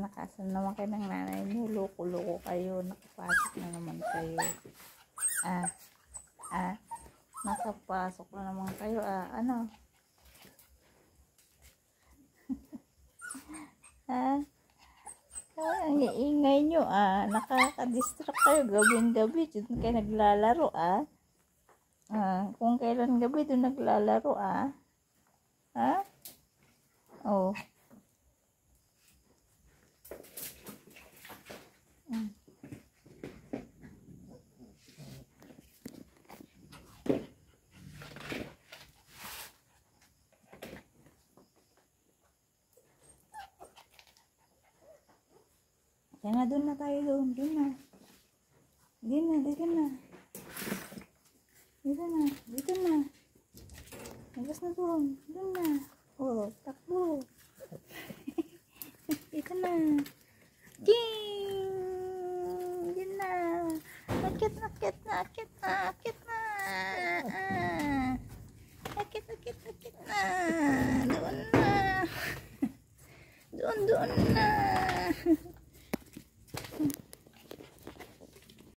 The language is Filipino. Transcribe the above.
Tinakasan naman kayo ng nanay niyo. Loko-loko kayo. Nakapasok na naman kayo. Nakapasok na naman kayo. Ano? Ang iingay nyo. Nakaka-distract kayo. Gabing-gabi. Doon kayo naglalaro. Kung kailan gabi doon naglalaro. Oh. Kaya na, doon na tayo doon. Doon na. Dito na. Dito na. Labas na doon. Doon na. Oh, takbo. Dito na. Ding! Dito na. Akit na. Akit na. Doon na. Doon na.